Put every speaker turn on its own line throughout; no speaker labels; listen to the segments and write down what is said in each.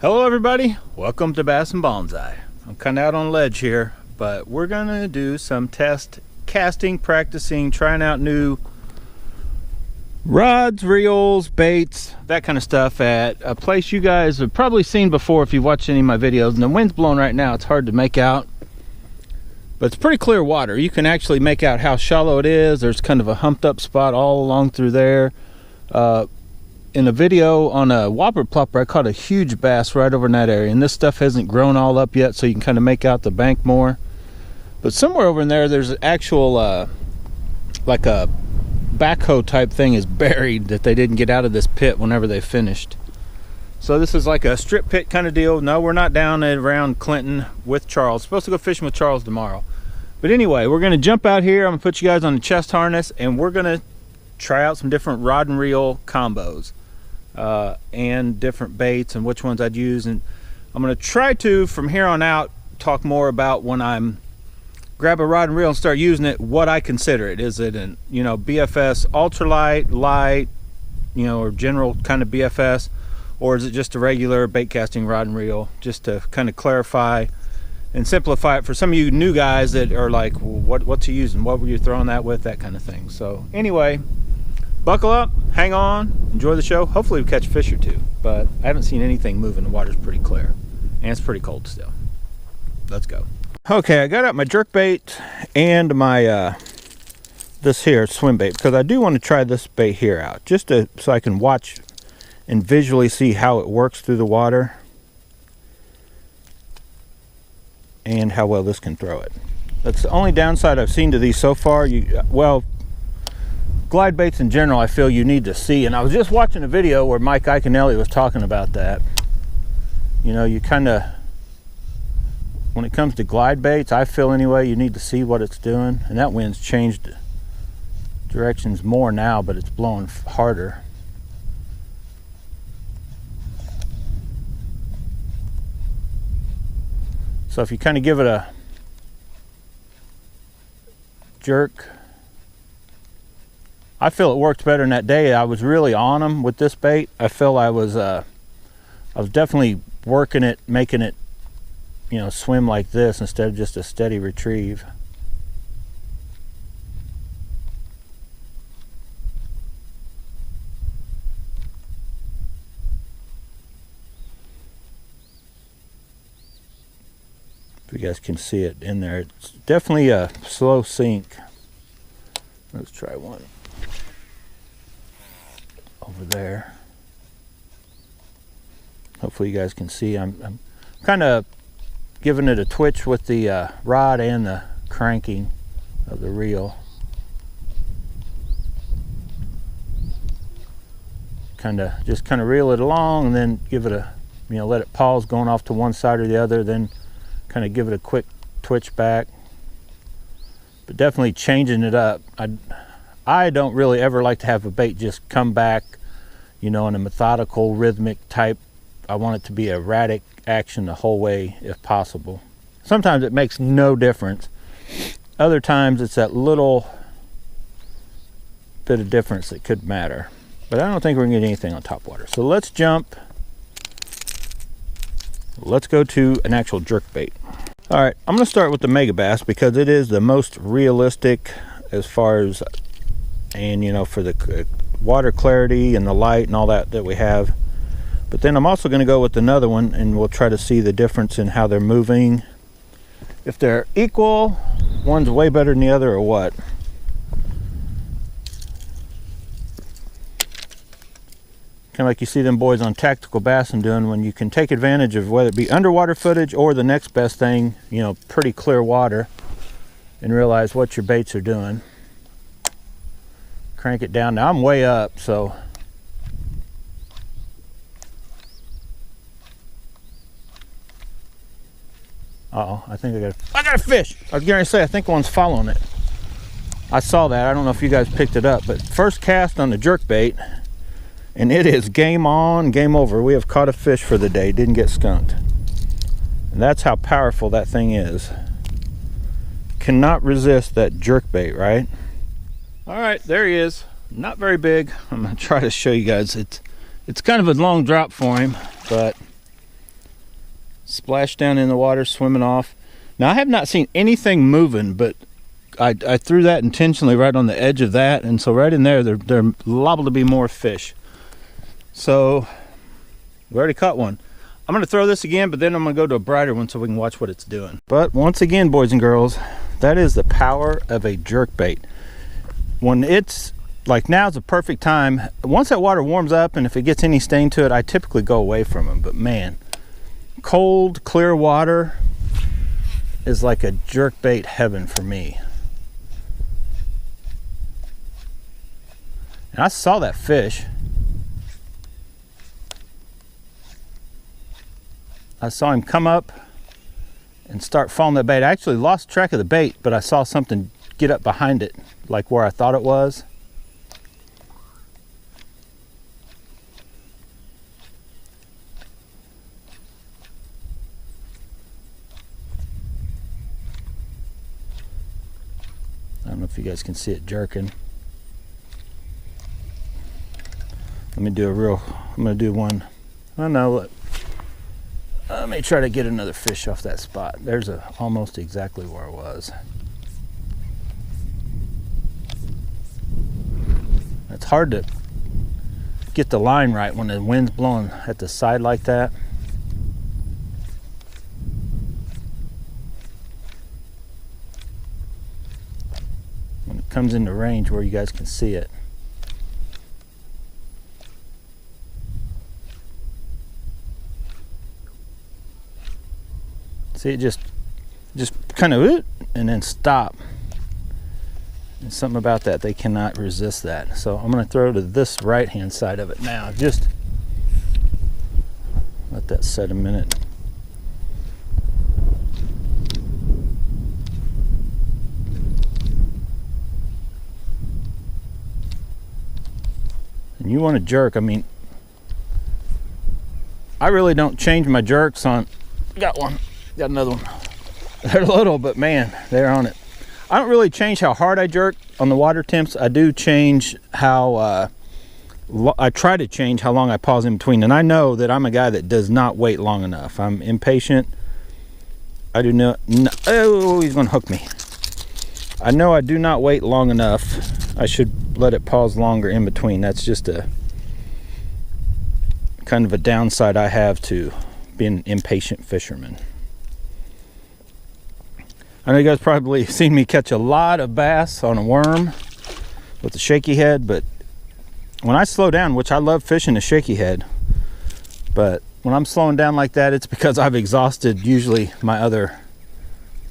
Hello everybody, welcome to Bass and Bonsai. I'm kind of out on ledge here, but we're gonna do some test casting, practicing, trying out new rods, reels, baits, that kind of stuff at a place you guys have probably seen before if you've watched any of my videos. And the wind's blowing right now, it's hard to make out, but it's pretty clear water. You can actually make out how shallow it is. There's kind of a humped up spot all along through there. In a video on a whopper plopper, I caught a huge bass right over in that area, and this stuff hasn't grown all up yet, so you can kind of make out the bank more. But somewhere over in there, there's an actual like a backhoe type thing is buried that they didn't get out of this pit whenever they finished. So this is like a strip pit kind of deal. No, we're not down around Clinton with Charles. Supposed to go fishing with Charles tomorrow. But anyway, we're gonna jump out here. I'm gonna put you guys on the chest harness, and we're gonna try out some different rod and reel combos. And different baits and which ones I'd use. And I'm going to try to, from here on out, talk more about when I'm grab a rod and reel and start using it, what I consider it. Is it an, BFS ultralight, light, or general kind of BFS, or is it just a regular bait casting rod and reel? Just to kind of clarify and simplify it for some of you new guys that are like, well, what's you using? What were you throwing that with? That kind of thing. So anyway, buckle up, hang on, enjoy the show. Hopefully we catch a fish or two, but I haven't seen anything moving. The water's pretty clear and it's pretty cold still. Let's go. Okay, I got out my jerkbait and my this here swim bait, because I do want to try this bait here out, just so I can watch and visually see how it works through the water and how well this can throw it. That's the only downside I've seen to these so far. Glide baits in general, I feel you need to see, and I was just watching a video where Mike Iaconelli was talking about that. You kind of, when it comes to glide baits, I feel anyway, you need to see what it's doing. And that wind's changed directions more now, but it's blowing harder. So if you kind of give it a jerk, I feel it worked better in that day. I was really on them with this bait. I feel I was definitely working it, making it, swim like this instead of just a steady retrieve. If you guys can see it in there, it's definitely a slow sink. Let's try one over there. Hopefully you guys can see. I'm kind of giving it a twitch with the rod and the cranking of the reel. Just kind of reel it along, and then give it a, let it pause going off to one side or the other, then kind of give it a quick twitch back. But definitely changing it up. I don't really ever like to have a bait just come back, in a methodical, rhythmic type. I want it to be erratic action the whole way if possible. Sometimes it makes no difference. Other times it's that little bit of difference that could matter. But I don't think we're gonna get anything on top water. So let's jump. Let's go to an actual jerk bait. All right, I'm gonna start with the Megabass because it is the most realistic as far as, and for the water clarity and the light and all that we have. But then I'm also going to go with another one, and we'll try to see the difference in how they're moving. If they're equal, one's way better than the other, or what. Kind of like you see them boys on Tactical Bassing doing, when you can take advantage of whether it be underwater footage or the next best thing, pretty clear water, and realize what your baits are doing. Crank it down. Now I'm way up, so I think I got a fish. I was gonna say, I think one's following it. I saw that. I don't know if you guys picked it up, but first cast on the jerk bait, and it is game on, game over. We have caught a fish for the day. Didn't get skunked. And that's how powerful that thing is. Cannot resist that jerk bait, right? All right, there he is. Not very big. I'm gonna try to show you guys. It's kind of a long drop for him, but Splashed down in the water, swimming off. Now I have not seen anything moving, but I threw that intentionally right on the edge of that, and so right in there, they're liable to be more fish. So we already caught one. I'm gonna throw this again, but then I'm gonna go to a brighter one so we can watch what it's doing. But once again, boys and girls, that is the power of a jerkbait. When it's like, now's the perfect time. Once that water warms up, and if it gets any stain to it, I typically go away from them. But man, cold, clear water is like a jerkbait heaven for me. And I saw that fish. I saw him come up and start following the bait. I actually lost track of the bait, but I saw something get up behind it, like where I thought it was. I don't know if you guys can see it jerking. Let me do I'm gonna do one. Oh no, look. Let me try to get another fish off that spot. There's almost exactly where I was. It's hard to get the line right when the wind's blowing at the side like that. When it comes into range where you guys can see it. See, it just kind of and then stop. And something about that, they cannot resist that. So I'm going to throw to this right hand side of it now. Just let that set a minute. And you want to jerk, I mean, I really don't change my jerks on. Got one. Got another one. They're little, but man, they're on it. I don't really change how hard I jerk on the water temps. I do change how, I try to change how long I pause in between. And I know that I'm a guy that does not wait long enough. I'm impatient. I do not, oh, he's gonna hook me. I know I do not wait long enough. I should let it pause longer in between. That's just a kind of a downside I have to being an impatient fisherman. I know you guys probably seen me catch a lot of bass on a worm with a shaky head, but when I slow down, which I love fishing a shaky head, but when I'm slowing down like that, it's because I've exhausted usually my other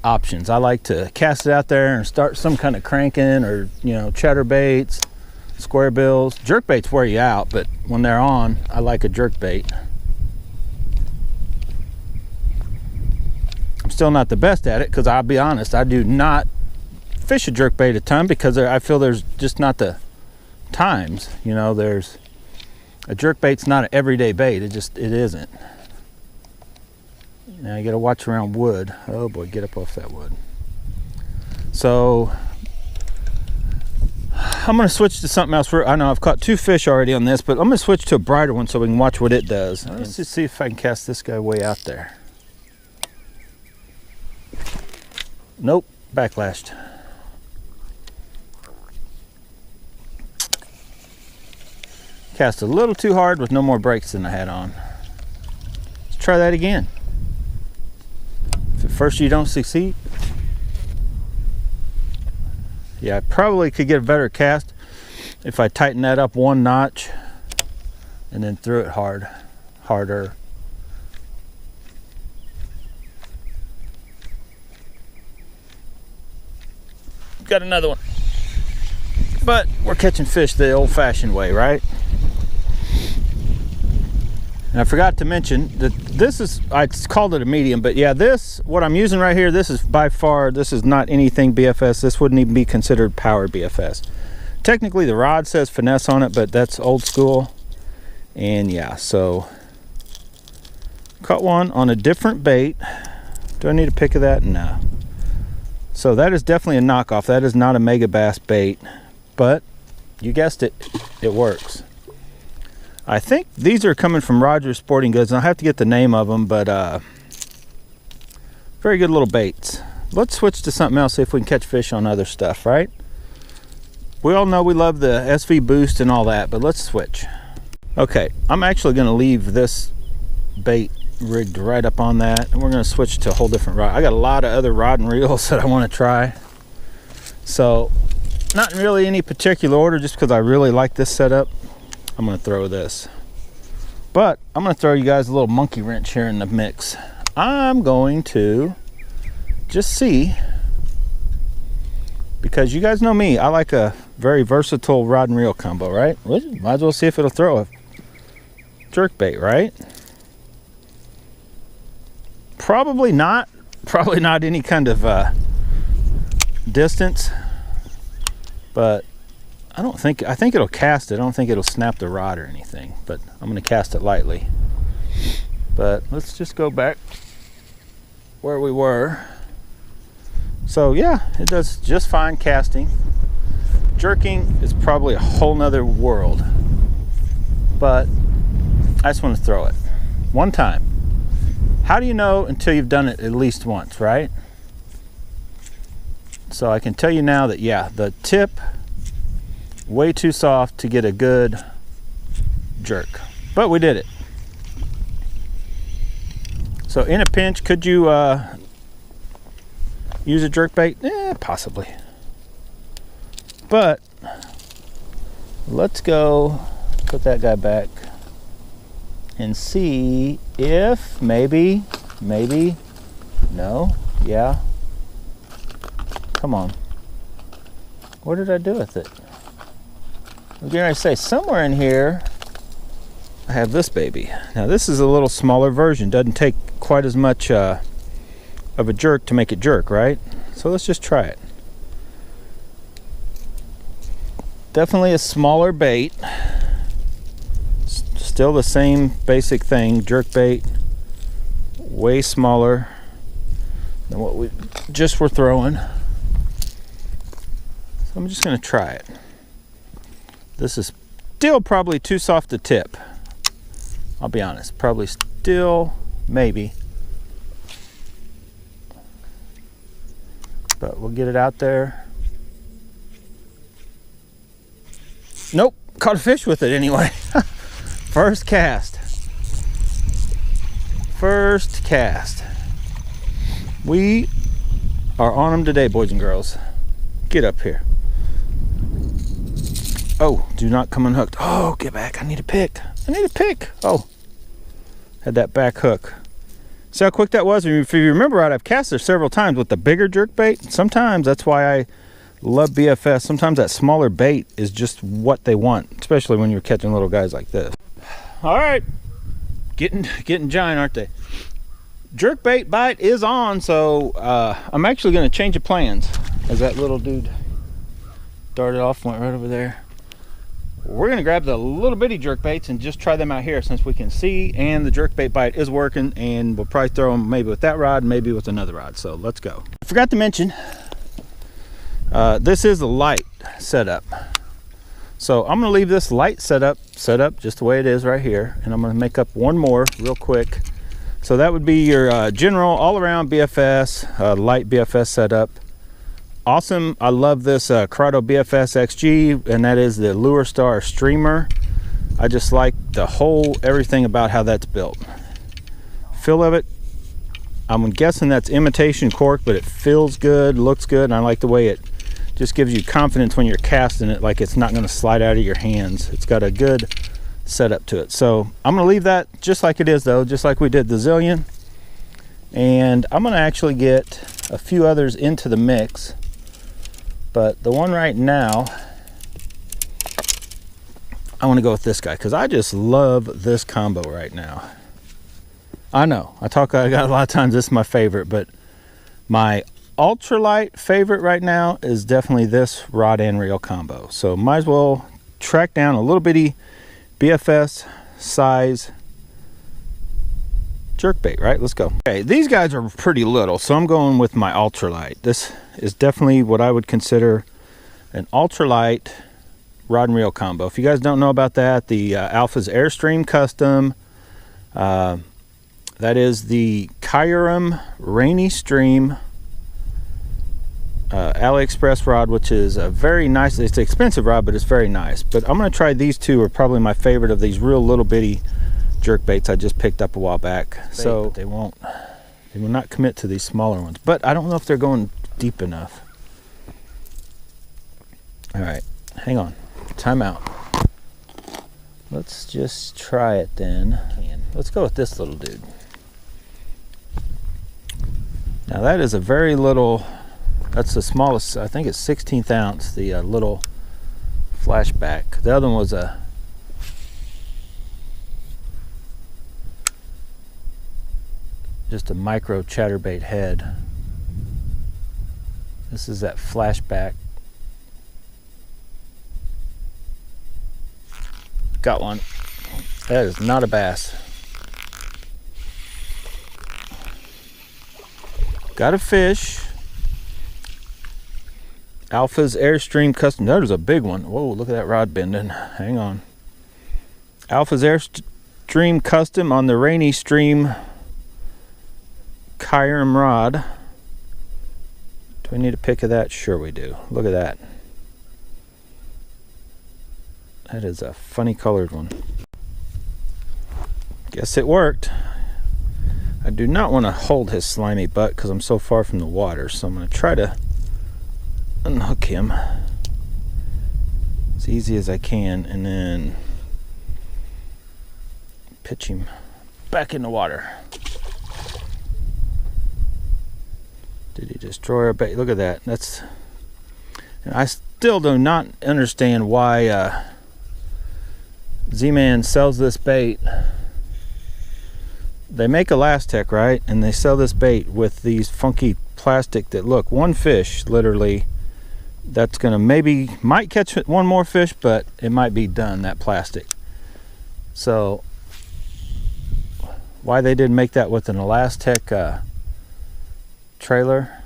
options. I like to cast it out there and start some kind of cranking, or, you know, chatterbaits, square bills. Jerkbaits wear you out, but when they're on, I like a jerkbait. I'm still not the best at it, because I'll be honest, I do not fish a jerkbait a ton because I feel there's just not the times. You know, there's a jerkbait's not an everyday bait. It isn't. Now you got to watch around wood. Oh boy, get up off that wood. So I'm going to switch to something else. I know I've caught 2 fish already on this, but I'm going to switch to a brighter one so we can watch what it does. Let's just see if I can cast this guy way out there. Nope, backlashed. Cast a little too hard with no more brakes than I had on. Let's try that again. If at first you don't succeed, yeah, I probably could get a better cast if I tighten that up 1 notch and then threw it harder. Got another one. But we're catching fish the old-fashioned way, right? And I forgot to mention that this is, I called it a medium, but yeah, what I'm using right here, this is by far, this is not anything BFS. This wouldn't even be considered power BFS. Technically the rod says finesse on it, but that's old school. And yeah, so caught one on a different bait. Do I need a pic of that? No. So that is definitely a knockoff. That is not a Megabass bait, but you guessed it, it works. I think these are coming from Rogers Sporting Goods, and I'll have to get the name of them, but Very good little baits. Let's switch to something else, see if we can catch fish on other stuff, right? We all know we love the SV boost and all that, but let's switch. Okay, I'm actually going to leave this bait rigged right up on that, and we're going to switch to a whole different rod. I got a lot of other rod and reels that I want to try. So, not in really any particular order, just because I really like this setup, I'm going to throw this. But I'm going to throw you guys a little monkey wrench here in the mix. I'm going to just see, because you guys know me, I like a very versatile rod and reel combo, right? Well, might as well see if it'll throw a jerkbait, right? Probably not any kind of distance, but I think it'll cast it. I don't think it'll snap the rod or anything, but I'm going to cast it lightly. But let's just go back where we were. So yeah, it does just fine casting. Jerking is probably a whole nother world, but I just want to throw it one time. How do you know until you've done it at least once, right? So I can tell you now that yeah, the tip way too soft to get a good jerk, but we did it. So in a pinch, could you use a jerkbait? Possibly. But let's go put that guy back and see if maybe, no, yeah. Come on. What did I do with it? I'm going to say somewhere in here I have this baby. Now this is a little smaller version. Doesn't take quite as much of a jerk to make it jerk, right? So let's just try it. Definitely a smaller bait. Still the same basic thing, jerk bait. Way smaller than what we just were throwing. So I'm just going to try it. This is still probably too soft to tip. I'll be honest, probably still, maybe. But we'll get it out there. Nope, caught a fish with it anyway. First cast. First cast. We are on them today, boys and girls. Get up here. Oh, do not come unhooked. Oh, get back. I need a pick. I need a pick. Oh, had that back hook. See how quick that was? If you remember right, I've cast there several times with the bigger jerk bait. Sometimes that's why I love BFS. Sometimes that smaller bait is just what they want, especially when you're catching little guys like this. All right, getting giant, aren't they? Jerkbait bite is on, so I'm actually going to change of plans. As that little dude darted off, went right over there. We're going to grab the little bitty jerkbaits and just try them out here since we can see, and the jerkbait bite is working, and we'll probably throw them maybe with that rod, maybe with another rod. So let's go. I forgot to mention, this is a light setup. So I'm going to leave this light setup just the way it is right here, and I'm going to make up one more real quick. So that would be your general all-around BFS, light BFS setup. Awesome. I love this Corrado BFS XG, and that is the Lure Star streamer. I just like the whole everything about how that's built. Feel of it, I'm guessing that's imitation cork, but it feels good, looks good, and I like the way it just gives you confidence when you're casting it, like it's not going to slide out of your hands. It's got a good setup to it. So I'm going to leave that just like it is, though, just like we did the Zillion. And I'm going to actually get a few others into the mix. But the one right now, I want to go with this guy because I just love this combo right now. I know, I got a lot of times this is my favorite, but my ultralight favorite right now is definitely this rod and reel combo. So might as well track down a little bitty BFS size jerkbait, right? Let's go. Okay, these guys are pretty little, so I'm going with my ultralight. This is definitely what I would consider an ultralight rod and reel combo. If you guys don't know about that, the Alpha's Airstream Custom, that is the Kyurem Rainy Stream AliExpress rod, which is a very nice, it's an expensive rod, but it's very nice. But I'm going to try these two, are probably my favorite of these real little bitty jerk baits I just picked up a while back. So they will not commit to these smaller ones, but I don't know if they're going deep enough. All right, hang on, time out. Let's just try it then. Let's go with this little dude. Now that is a very little, that's the smallest, I think it's 16th ounce, the little Flashback. The other one was just a micro chatterbait head. This is that Flashback. Got one. That is not a bass. Got a fish. Alpha's Airstream Custom. There's a big one. Whoa, look at that rod bending. Hang on. Alpha's Airstream Custom on the Rainy Stream Kyurem rod. Do we need a pic of that? Sure we do. Look at that. That is a funny colored one. Guess it worked. I do not want to hold his slimy butt because I'm so far from the water, so I'm going to try to unhook him as easy as I can and then pitch him back in the water. Did he destroy our bait? Look at that. That's, I still do not understand why Zman sells this bait. They make Elastec, right? And they sell this bait with these funky plastic that, look, one fish literally, that's gonna might catch one more fish, but it might be done, that plastic. So why they didn't make that with an Elastec trailer?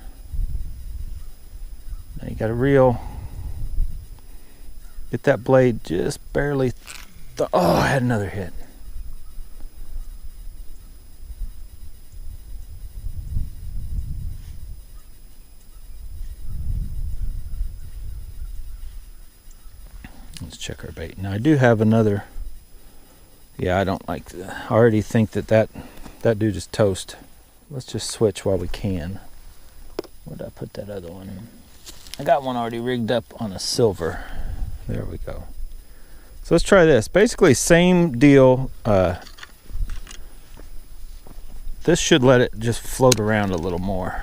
Now you got a get that blade just barely. Oh, I had another hit. Let's check our bait. Now I do have another. Yeah, I don't like that. I already think that dude is toast. Let's just switch while we can. Where did I put that other one in? I got one already rigged up on a silver. There we go. So let's try this. Basically same deal. This should let it just float around a little more.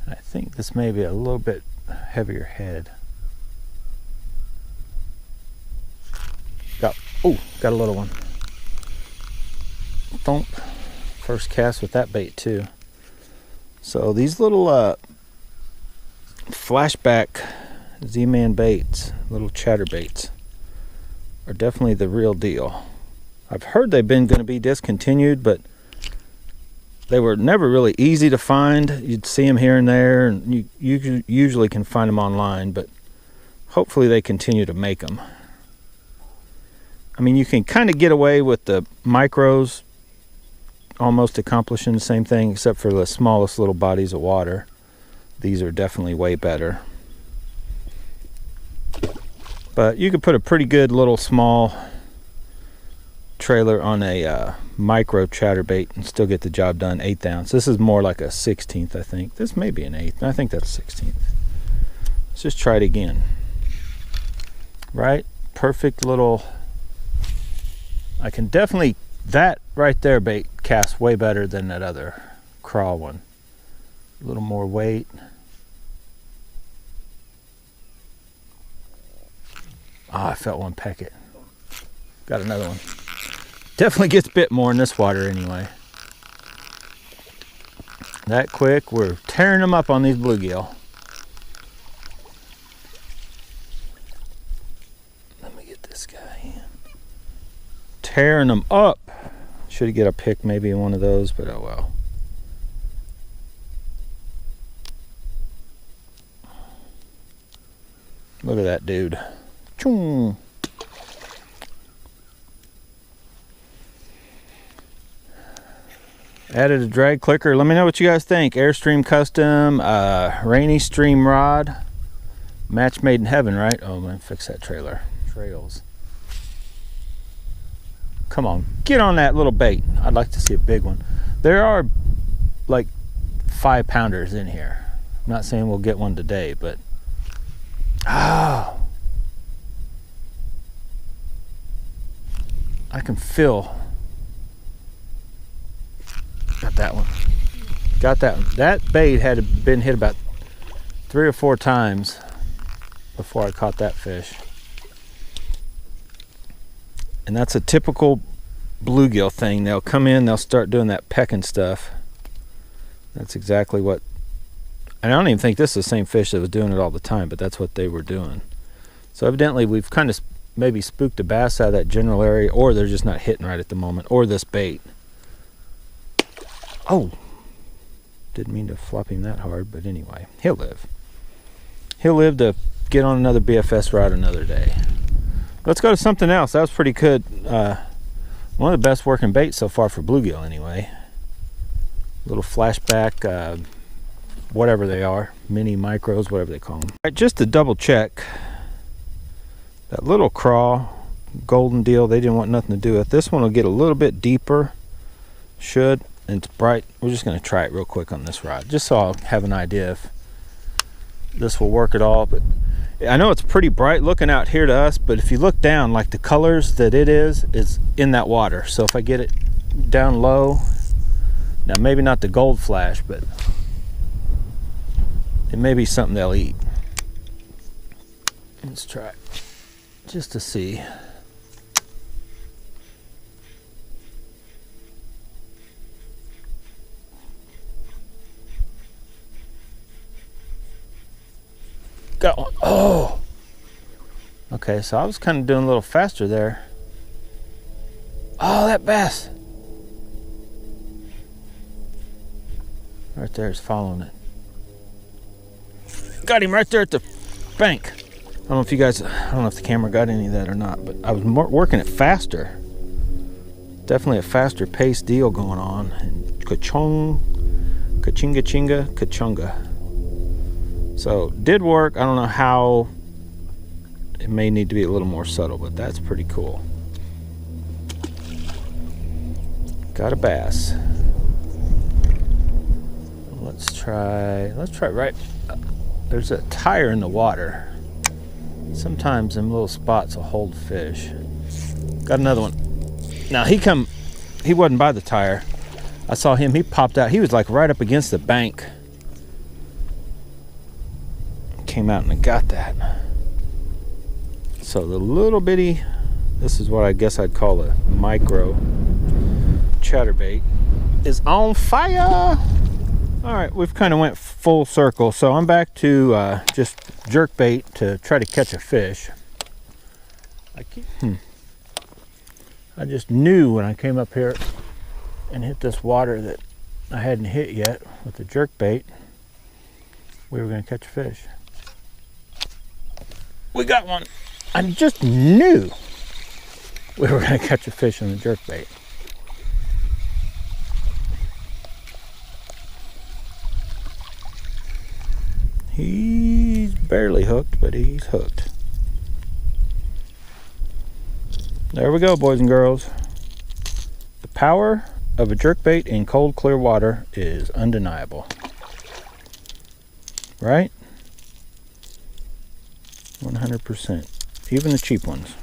I think this may be a little bit heavier head. Got a little one. Thump. First cast with that bait too. So these little Flashback Z-Man baits, little chatterbaits, are definitely the real deal. I've heard they've been going to be discontinued, but they were never really easy to find. You'd see them here and there, and you usually can find them online, but hopefully they continue to make them. I mean, you can kind of get away with the micros almost accomplishing the same thing, except for the smallest little bodies of water. These are definitely way better. But you could put a pretty good little small trailer on a micro chatterbait and still get the job done. 1/8 ounce. This is more like a 16th, I think. This may be an 1/8. I think that's 16th. Let's just try it again. Right? Perfect little. I can definitely, that right there bait casts way better than that other crawl one. A little more weight. I felt one peck it. Got another one. Definitely gets bit more in this water anyway. That quick, we're tearing them up on these bluegill. Let me get this guy in. Tearing them up. Should get a pick maybe in one of those, but oh well. Look at that dude. Choom. Added a drag clicker. Let me know what you guys think. Airstream Custom, Rainy Stream Rod. Match made in heaven, right? Oh, I'm gonna fix that trailer. Trails. Come on, get on that little bait. I'd like to see a big one. There are like 5-pounders in here. I'm not saying we'll get one today, but oh, I can feel. Got that one. Got that one. That bait had been hit about 3 or 4 times before I caught that fish. And that's a typical bluegill thing. They'll come in, they'll start doing that pecking stuff. That's exactly what, and I don't even think this is the same fish that was doing it all the time, but that's what they were doing. So evidently we've kind of maybe spooked a bass out of that general area, or they're just not hitting right at the moment, or this bait. Oh, didn't mean to flop him that hard, but anyway, he'll live. He'll live to get on another BFS rod another day. Let's go to something else. That was pretty good. One of the best working baits so far for bluegill anyway. Little flashback, whatever they are, mini micros, whatever they call them. All right, just to double check, that little crawl, golden deal, they didn't want nothing to do with. This one will get a little bit deeper, should, and it's bright. We're just gonna try it real quick on this rod, just so I'll have an idea if this will work at all. But I know it's pretty bright looking out here to us, but if you look down, like the colors that it is in that water. So if I get it down low, now maybe not the gold flash, but it may be something they'll eat. Let's try it just to see. Got one. Oh, okay, so I was kind of doing a little faster there. Oh, that bass right there is following it. Got him right there at the bank. I don't know if you guys, I don't know if the camera got any of that or not, but I was working it faster. Definitely a faster paced deal going on. And ka-chong, ka-chinga chinga, ka-chunga. So did work. I don't know how. It may need to be a little more subtle, but that's pretty cool. Got a bass. Let's try right. There's a tire in the water. Sometimes them little spots will hold fish. Got another one. Now he wasn't by the tire. I saw him, he popped out. He was like right up against the bank. Came out and I got that. So the little bitty, this is what I guess I'd call a micro chatterbait, is on fire. All right, we've kind of went full circle, so I'm back to just jerkbait to try to catch a fish. I just knew when I came up here and hit this water that I hadn't hit yet with the jerkbait, we were going to catch a fish. We got one. I just knew we were going to catch a fish on the jerkbait. He's barely hooked, but he's hooked. There we go, boys and girls. The power of a jerkbait in cold, clear water is undeniable. Right? 100%. Even the cheap ones.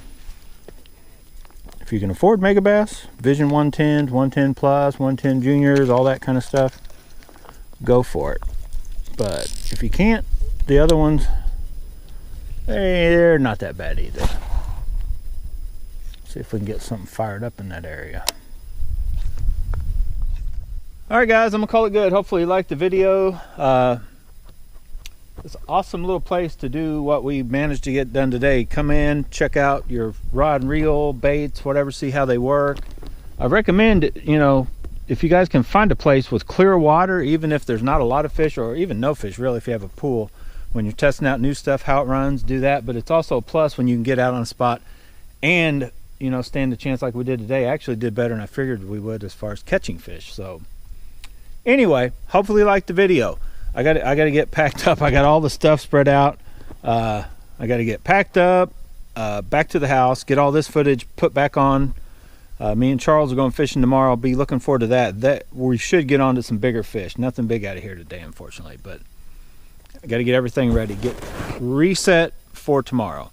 If you can afford Megabass, Vision 110s, 110 Plus, 110 Juniors, all that kind of stuff, go for it. But if you can't, the other ones, they're not that bad either. See if we can get something fired up in that area. All right, guys, I'm gonna call it good. Hopefully you liked the video. It's an awesome little place to do what we managed to get done today. Come in, check out your rod and reel, baits, whatever, see how they work. I recommend, you know, if you guys can find a place with clear water, even if there's not a lot of fish or even no fish really, if you have a pool, when you're testing out new stuff, how it runs, do that. But it's also a plus when you can get out on a spot and, you know, stand a chance like we did today. I actually did better than I figured we would as far as catching fish. So anyway, hopefully you liked the video. I got to get packed up. I got all the stuff spread out. I got to get packed up, back to the house, get all this footage put back on. Me and Charles are going fishing tomorrow. I'll be looking forward to that. We should get on to some bigger fish. Nothing big out of here today, unfortunately, but I got to get everything ready, get reset for tomorrow.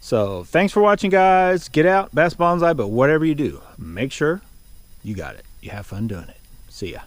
So thanks for watching, guys. Get out, bass bonsai, but whatever you do, make sure you got it. You have fun doing it. See ya.